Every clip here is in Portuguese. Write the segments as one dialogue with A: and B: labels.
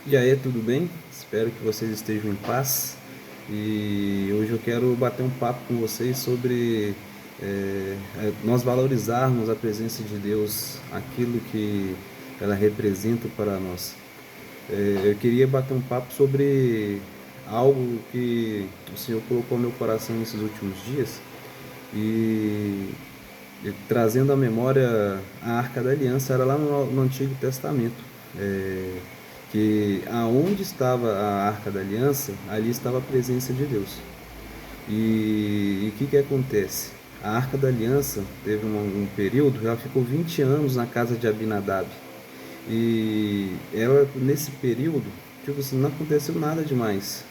A: E aí, tudo bem? Espero que vocês estejam em paz. E hoje eu quero bater um papo com vocês sobre nós valorizarmos a presença de Deus, aquilo que ela representa para nós. Eu queria bater um papo sobre algo que o Senhor colocou no meu coração nesses últimos dias e, trazendo à memória a Arca da Aliança, era lá no Antigo Testamento. É, que aonde estava a Arca da Aliança, ali estava a presença de Deus. E o que acontece? A Arca da Aliança teve um período, ela ficou 20 anos na casa de Abinadab. E ela, nesse período, tipo assim, não aconteceu nada demais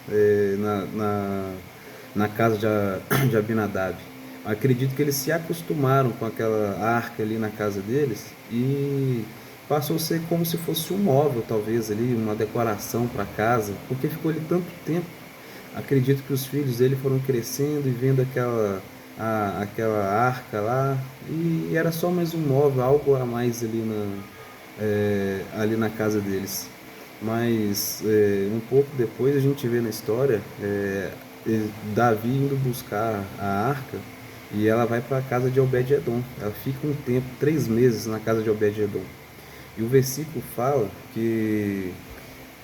A: na casa de Abinadab. Acredito que eles se acostumaram com aquela arca ali na casa deles e passou a ser como se fosse um móvel, talvez ali, uma decoração para casa, porque ficou ali tanto tempo. Acredito que os filhos dele foram crescendo e vendo aquela arca lá, e era só mais um móvel, algo a mais ali na casa deles. Mas um pouco depois a gente vê na história Davi indo buscar a arca e ela vai para a casa de Obed-Edom. Ela fica um tempo, 3 meses na casa de Obed-Edom. E o versículo fala que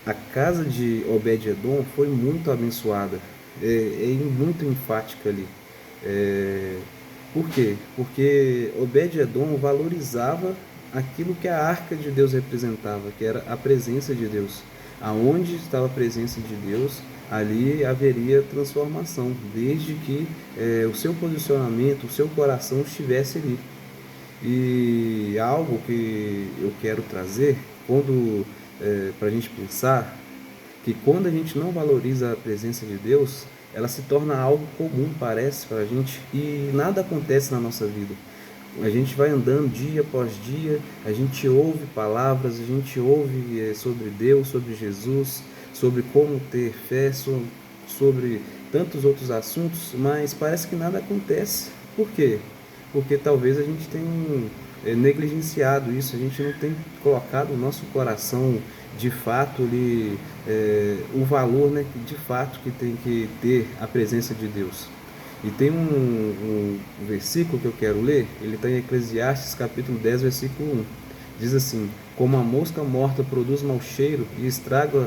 A: a casa de Obed-Edom foi muito abençoada. É muito enfática ali. É, por quê? Porque Obed-Edom valorizava aquilo que a arca de Deus representava, que era a presença de Deus. Aonde estava a presença de Deus, ali haveria transformação, desde que o seu posicionamento, o seu coração estivesse ali. E algo que eu quero trazer, para a gente pensar, que quando a gente não valoriza a presença de Deus, ela se torna algo comum, parece, para a gente, e nada acontece na nossa vida. A gente vai andando dia após dia, a gente ouve palavras, a gente ouve sobre Deus, sobre Jesus, sobre como ter fé, sobre tantos outros assuntos, mas parece que nada acontece. Por quê? Porque talvez a gente tenha negligenciado isso, a gente não tem colocado o nosso coração de fato ali, o valor, né, de fato que tem que ter a presença de Deus. E tem um versículo que eu quero ler, ele está em Eclesiastes capítulo 10, versículo 1. Diz assim: como a mosca morta produz mau cheiro e estraga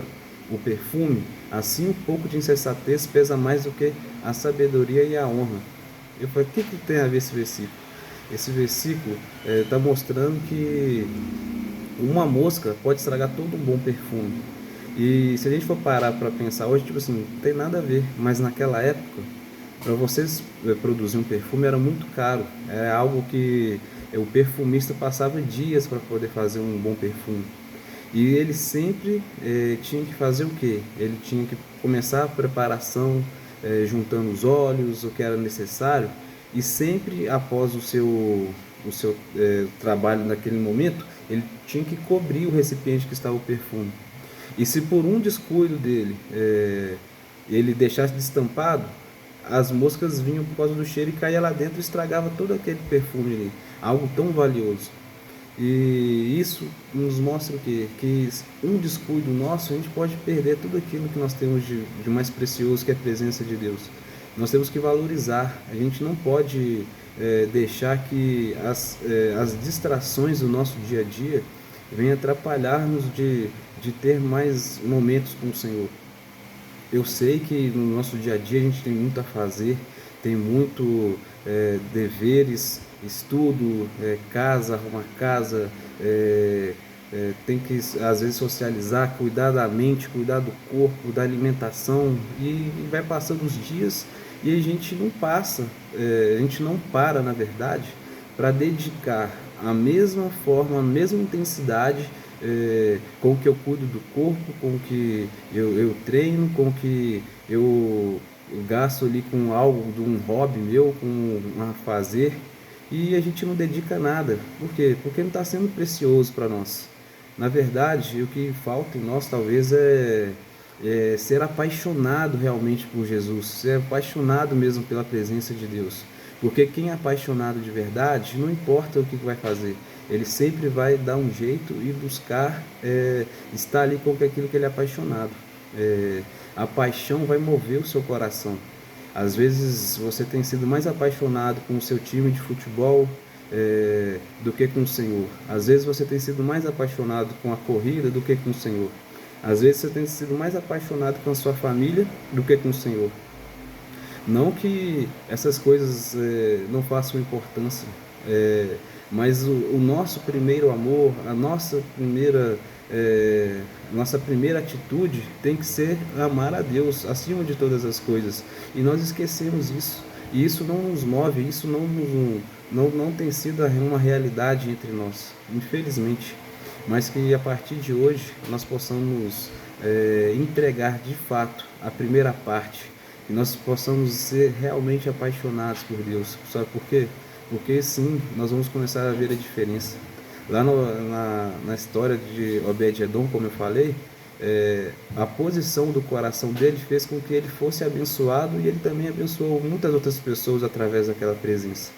A: o perfume, assim um pouco de insensatez pesa mais do que a sabedoria e a honra. Eu falei, o que tem a ver esse versículo? Esse versículo está mostrando que uma mosca pode estragar todo um bom perfume. E se a gente for parar para pensar hoje, tipo assim, não tem nada a ver. Mas naquela época, para vocês produzir um perfume era muito caro. Era algo que o perfumista passava dias para poder fazer um bom perfume. E ele sempre tinha que fazer o quê? Ele tinha que começar a preparação, juntando os óleos, o que era necessário, e sempre após o seu trabalho naquele momento, ele tinha que cobrir o recipiente que estava o perfume. E se por um descuido dele ele deixasse destampado, as moscas vinham por causa do cheiro e caía lá dentro e estragava todo aquele perfume ali, algo tão valioso. E isso nos mostra o quê? Que um descuido nosso, a gente pode perder tudo aquilo que nós temos de mais precioso, que é a presença de Deus. Nós temos que valorizar, a gente não pode deixar que as distrações do nosso dia a dia venham atrapalhar-nos de ter mais momentos com o Senhor. Eu sei que no nosso dia a dia a gente tem muito a fazer, tem muito deveres, estudo, casa, arrumar casa, tem que às vezes socializar, cuidar da mente, cuidar do corpo, da alimentação, e vai passando os dias e a gente não passa, a gente não para, na verdade, para dedicar a mesma forma, a mesma intensidade com que eu cuido do corpo, com que eu treino, com que eu gasto ali com algo de um hobby meu, com um fazer, e a gente não dedica nada. Por quê? Porque não está sendo precioso para nós. Na verdade, o que falta em nós talvez é ser apaixonado realmente por Jesus, ser apaixonado mesmo pela presença de Deus. Porque quem é apaixonado de verdade, não importa o que vai fazer, ele sempre vai dar um jeito e buscar estar ali com aquilo que ele é apaixonado. A paixão vai mover o seu coração. Às vezes você tem sido mais apaixonado com o seu time de futebol do que com o Senhor. Às vezes você tem sido mais apaixonado com a corrida do que com o Senhor. Às vezes você tem sido mais apaixonado com a sua família do que com o Senhor. Não que essas coisas não façam importância, mas o nosso primeiro amor, a nossa primeira atitude tem que ser amar a Deus acima de todas as coisas. E nós esquecemos isso. E isso não nos move, isso não tem sido uma realidade entre nós, infelizmente. Mas que a partir de hoje nós possamos entregar de fato a primeira parte, que nós possamos ser realmente apaixonados por Deus. Sabe por quê? Porque sim, nós vamos começar a ver a diferença. Lá na história de Obed-Edom, como eu falei, a posição do coração dele fez com que ele fosse abençoado, e ele também abençoou muitas outras pessoas através daquela presença.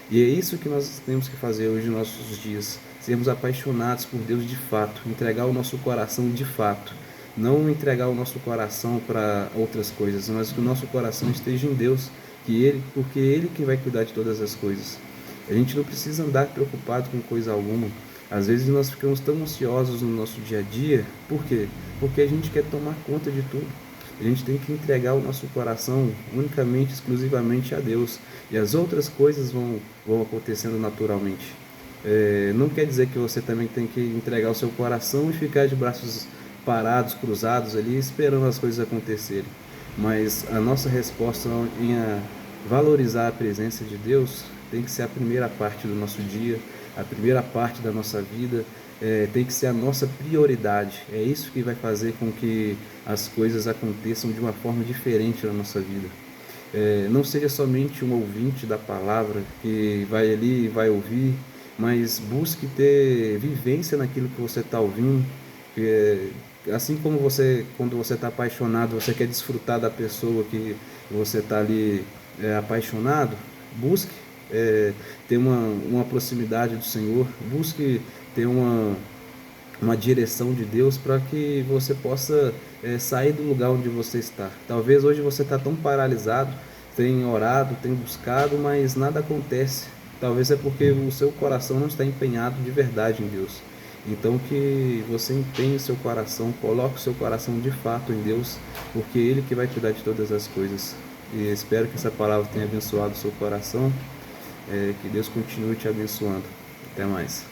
A: E é isso que nós temos que fazer hoje nos nossos dias, sermos apaixonados por Deus de fato, entregar o nosso coração de fato, não entregar o nosso coração para outras coisas, mas que o nosso coração esteja em Deus, porque Ele que vai cuidar de todas as coisas. A gente não precisa andar preocupado com coisa alguma. Às vezes nós ficamos tão ansiosos no nosso dia a dia. Por quê? Porque a gente quer tomar conta de tudo. A gente tem que entregar o nosso coração unicamente, exclusivamente a Deus. E as outras coisas vão acontecendo naturalmente. Não quer dizer que você também tem que entregar o seu coração e ficar de braços parados, cruzados ali, esperando as coisas acontecerem. Mas a nossa resposta em valorizar a presença de Deus tem que ser a primeira parte do nosso dia, a primeira parte da nossa vida, tem que ser a nossa prioridade. É isso que vai fazer com que as coisas aconteçam de uma forma diferente na nossa vida. Não seja somente um ouvinte da palavra que vai ali e vai ouvir, mas busque ter vivência naquilo que você está ouvindo. Assim como quando você está apaixonado, você quer desfrutar da pessoa que você está ali apaixonado, busque ter uma proximidade do Senhor, busque ter uma direção de Deus para que você possa sair do lugar onde você está. Talvez hoje você está tão paralisado, tem orado, tem buscado, mas nada acontece. Talvez é porque o seu coração não está empenhado de verdade em Deus. Então que você empenhe o seu coração, coloque o seu coração de fato em Deus, porque Ele que vai cuidar de todas as coisas. E espero que essa palavra tenha abençoado o seu coração, que Deus continue te abençoando. Até mais.